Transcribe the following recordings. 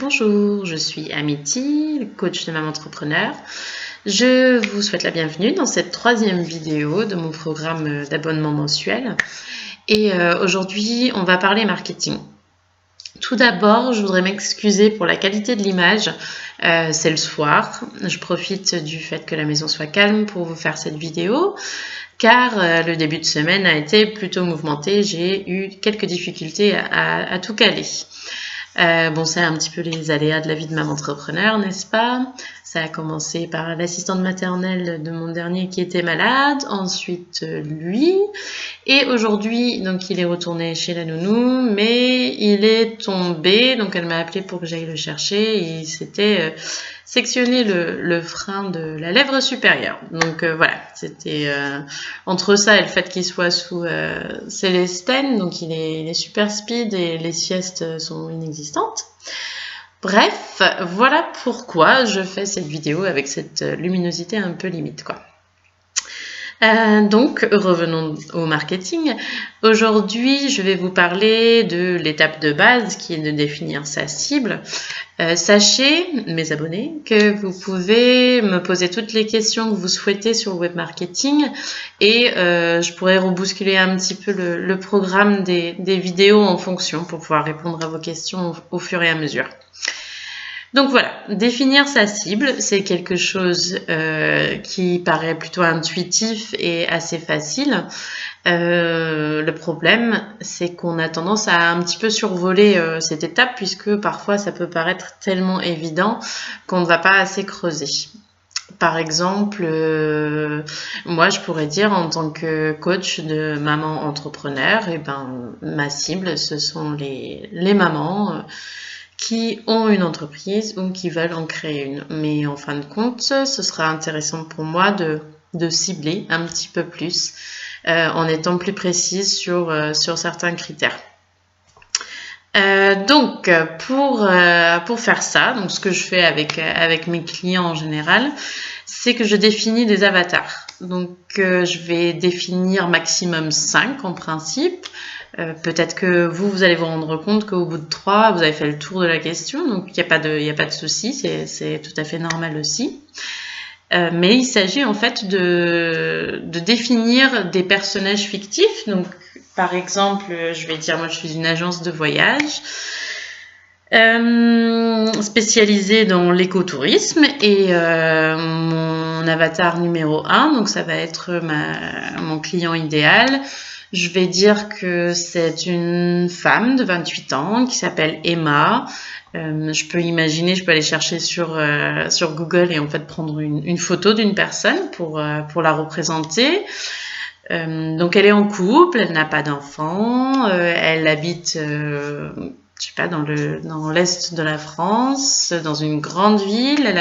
Bonjour, je suis Amity, coach de maman entrepreneur. Je vous souhaite la bienvenue dans cette troisième vidéo de mon programme d'abonnement mensuel. Et aujourd'hui, on va parler marketing. Tout d'abord, je voudrais m'excuser pour la qualité de l'image. C'est le soir. Je profite du fait que la maison soit calme pour vous faire cette vidéo, car le début de semaine a été plutôt mouvementé. J'ai eu quelques difficultés à tout caler. Bon, c'est un petit peu les aléas de la vie de maman entrepreneur, n'est-ce pas? Ça a commencé par l'assistante maternelle de mon dernier qui était malade, ensuite lui, et aujourd'hui, donc il est retourné chez la nounou, mais il est tombé, donc elle m'a appelé pour que j'aille le chercher, et il s'était sectionné le frein de la lèvre supérieure. Donc voilà, c'était entre ça et le fait qu'il soit sous Célestène, donc il est super speed et les siestes sont inexistantes. Bref, voilà pourquoi je fais cette vidéo avec cette luminosité un peu limite, quoi. Donc, revenons au marketing. Aujourd'hui, je vais vous parler de l'étape de base qui est de définir sa cible. Sachez, mes abonnés, que vous pouvez me poser toutes les questions que vous souhaitez sur le web marketing et je pourrais rebousculer un petit peu le programme des vidéos en fonction pour pouvoir répondre à vos questions au fur et à mesure. Donc voilà, définir sa cible, c'est quelque chose qui paraît plutôt intuitif et assez facile. Le problème, c'est qu'on a tendance à un petit peu survoler cette étape puisque parfois ça peut paraître tellement évident qu'on ne va pas assez creuser. Par exemple, moi je pourrais dire en tant que coach de maman entrepreneur, ma cible ce sont les mamans qui ont une entreprise ou qui veulent en créer une. Mais en fin de compte, ce sera intéressant pour moi de cibler un petit peu plus en étant plus précise sur certains critères. Donc pour faire ça, donc ce que je fais avec mes clients en général, c'est que je définis des avatars. Donc je vais définir maximum 5 en principe. Peut-être que vous allez vous rendre compte qu'au bout de 3, vous avez fait le tour de la question, donc il n'y a pas de souci, c'est tout à fait normal aussi. Mais il s'agit en fait de définir des personnages fictifs. Donc, par exemple, je vais dire, moi je suis une agence de voyage spécialisée dans l'écotourisme et mon avatar numéro 1, donc ça va être mon client idéal. Je vais dire que c'est une femme de 28 ans qui s'appelle Emma. Je peux aller chercher sur Google et en fait prendre une photo d'une personne pour la représenter. Donc elle est en couple, elle n'a pas d'enfant, elle habite je sais pas dans l'est de la France, dans une grande ville.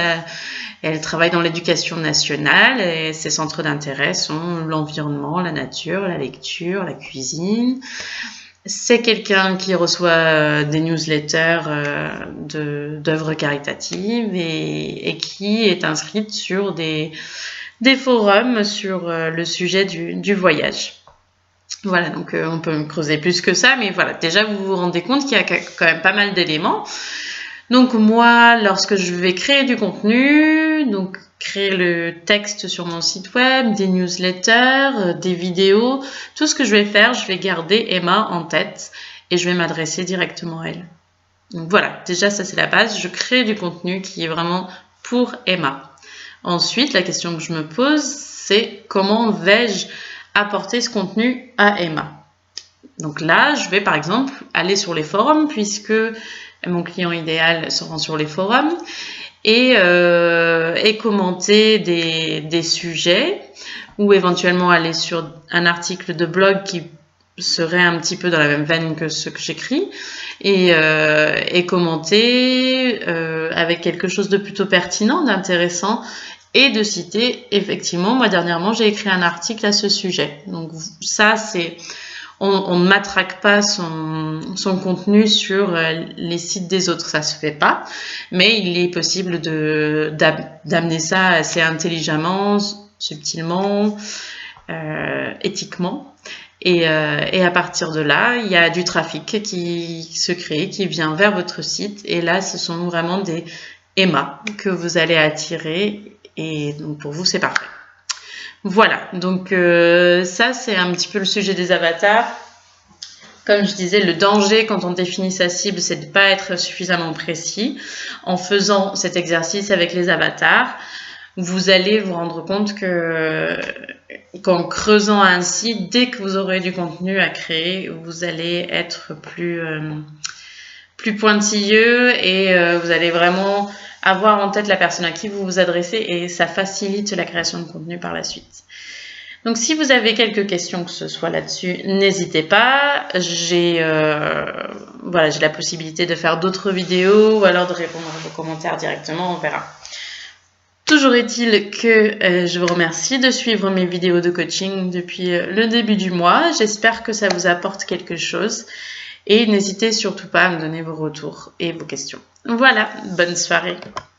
Elle travaille dans l'éducation nationale et ses centres d'intérêt sont l'environnement, la nature, la lecture, la cuisine. C'est quelqu'un qui reçoit des newsletters d'œuvres caritatives et qui est inscrite sur des forums sur le sujet du voyage. Voilà, donc on peut creuser plus que ça, mais voilà, déjà vous vous rendez compte qu'il y a quand même pas mal d'éléments. Donc moi, lorsque je vais créer du contenu, donc créer le texte sur mon site web, des newsletters, des vidéos, tout ce que je vais faire, je vais garder Emma en tête et je vais m'adresser directement à elle. Donc voilà, déjà ça c'est la base, je crée du contenu qui est vraiment pour Emma. Ensuite, la question que je me pose, c'est comment vais-je apporter ce contenu à Emma? Donc là, je vais par exemple aller sur les forums puisque mon client idéal se rend sur les forums et commenter des sujets ou éventuellement aller sur un article de blog qui serait un petit peu dans la même veine que ce que j'écris et commenter avec quelque chose de plutôt pertinent, d'intéressant et de citer effectivement, moi dernièrement j'ai écrit un article à ce sujet. Donc ça c'est... On ne matraque pas son contenu sur les sites des autres, ça se fait pas, mais il est possible d'amener ça assez intelligemment, subtilement, éthiquement, Et à partir de là, il y a du trafic qui se crée, qui vient vers votre site. Et là, ce sont vraiment des EMA que vous allez attirer. Et donc, pour vous, c'est parfait. Voilà, donc ça, c'est un petit peu le sujet des avatars. Comme je disais, le danger quand on définit sa cible, c'est de ne pas être suffisamment précis. En faisant cet exercice avec les avatars, vous allez vous rendre compte qu'en creusant ainsi, dès que vous aurez du contenu à créer, vous allez être plus pointilleux et vous allez vraiment avoir en tête la personne à qui vous vous adressez et ça facilite la création de contenu par la suite. Donc, si vous avez quelques questions, que ce soit là-dessus, n'hésitez pas. J'ai la possibilité de faire d'autres vidéos ou alors de répondre à vos commentaires directement, on verra. Toujours est-il que je vous remercie de suivre mes vidéos de coaching depuis le début du mois. J'espère que ça vous apporte quelque chose. Et n'hésitez surtout pas à me donner vos retours et vos questions. Voilà, bonne soirée.